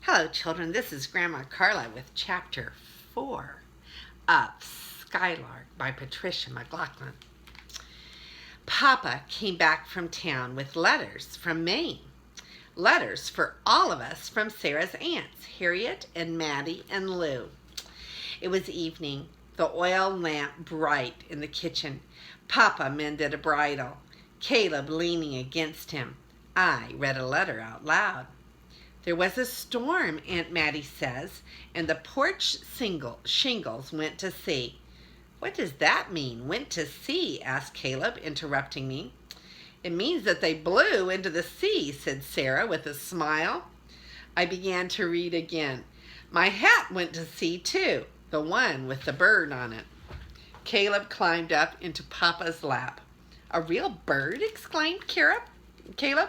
Hello, children. This is Grandma Carla with Chapter 4 of Skylark by Patricia Mcglachlan. Papa came back from town with letters from Maine. Letters for all of us from Sarah's aunts, Harriet and Maddie and Lou. It was evening, the oil lamp bright in the kitchen. Papa mended a bridle, Caleb leaning against him. I read a letter out loud. There was a storm, Aunt Maddie says, and the porch shingles went to sea. What does that mean, went to sea? Asked Caleb, interrupting me. It means that they blew into the sea, said Sarah with a smile. I began to read again. My hat went to sea too, the one with the bird on it. Caleb climbed up into Papa's lap. A real bird? Exclaimed Caleb.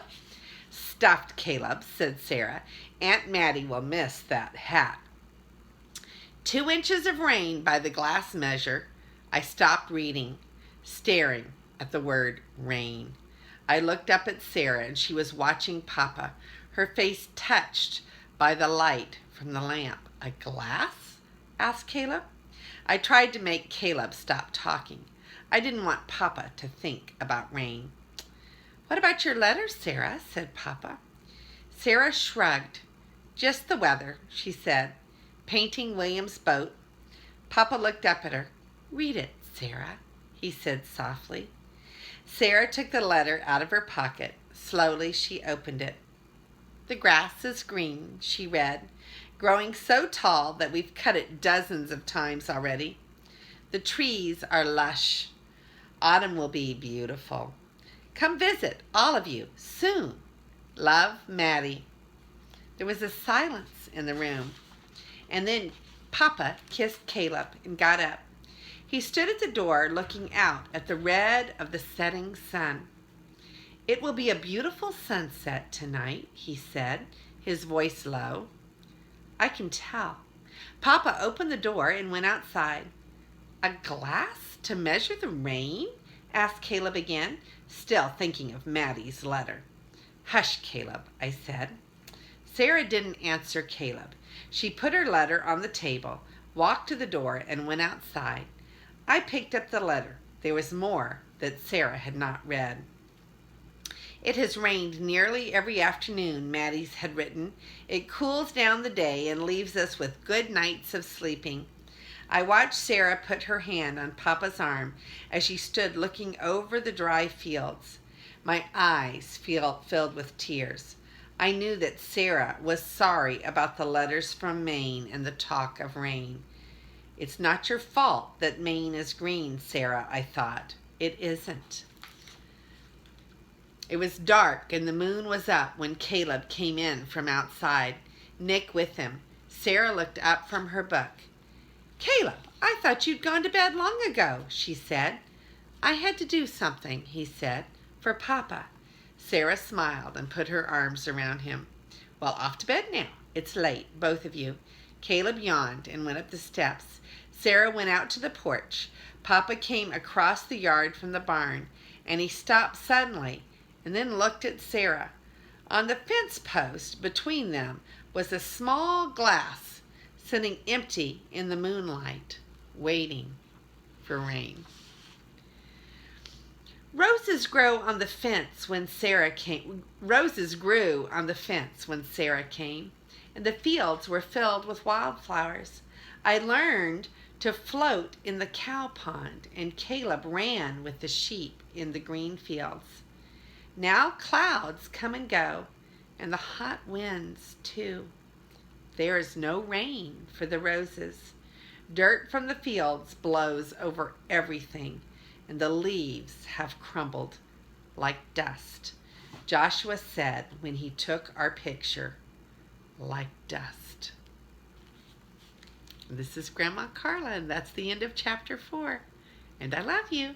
Stuffed, Caleb, said Sarah. Aunt Maddie will miss that hat. 2 inches of rain by the glass measure. I stopped reading, staring at the word rain. I looked up at Sarah, and she was watching Papa, her face touched by the light from the lamp. A glass? Asked Caleb. I tried to make Caleb stop talking. I didn't want Papa to think about rain. What about your letters, Sarah? Said Papa. Sarah shrugged. Just the weather, she said, painting William's boat. Papa looked up at her. Read it, Sarah, he said softly. Sarah took the letter out of her pocket. Slowly she opened it. The grass is green, she read, growing so tall that we've cut it dozens of times already. The trees are lush. Autumn will be beautiful. Come visit, all of you, soon. Love, Maddie. There was a silence in the room, and then Papa kissed Caleb and got up. He stood at the door looking out at the red of the setting sun. It will be a beautiful sunset tonight, he said, his voice low. I can tell. Papa opened the door and went outside. A glass to measure the rain? Asked Caleb again, still thinking of Maddie's letter. Hush, Caleb, I said. Sarah didn't answer Caleb. She put her letter on the table, walked to the door, and went outside. I picked up the letter. There was more that Sarah had not read. It has rained nearly every afternoon, Maddie had written. It cools down the day and leaves us with good nights of sleeping. I watched Sarah put her hand on Papa's arm as she stood looking over the dry fields. My eyes filled with tears. I knew that Sarah was sorry about the letters from Maine and the talk of rain. It's not your fault that Maine is green, Sarah, I thought. It isn't. It was dark and the moon was up when Caleb came in from outside, Nick with him. Sarah looked up from her book. Caleb, I thought you'd gone to bed long ago, she said. I had to do something, he said, for Papa. Sarah smiled and put her arms around him. Well, off to bed now. It's late, both of you. Caleb yawned and went up the steps. Sarah went out to the porch. Papa came across the yard from the barn, and he stopped suddenly and then looked at Sarah. On the fence post between them was a small glass sitting empty in the moonlight, waiting for rain. Roses grew on the fence when Sarah came, and the fields were filled with wildflowers. I learned to float in the cow pond, and Caleb ran with the sheep in the green fields. Now clouds come and go, and the hot winds too. There is no rain for the roses. Dirt from the fields blows over everything, and the leaves have crumbled like dust. Joshua said when he took our picture, like dust. This is Grandma Carla, and that's the end of Chapter 4. And I love you.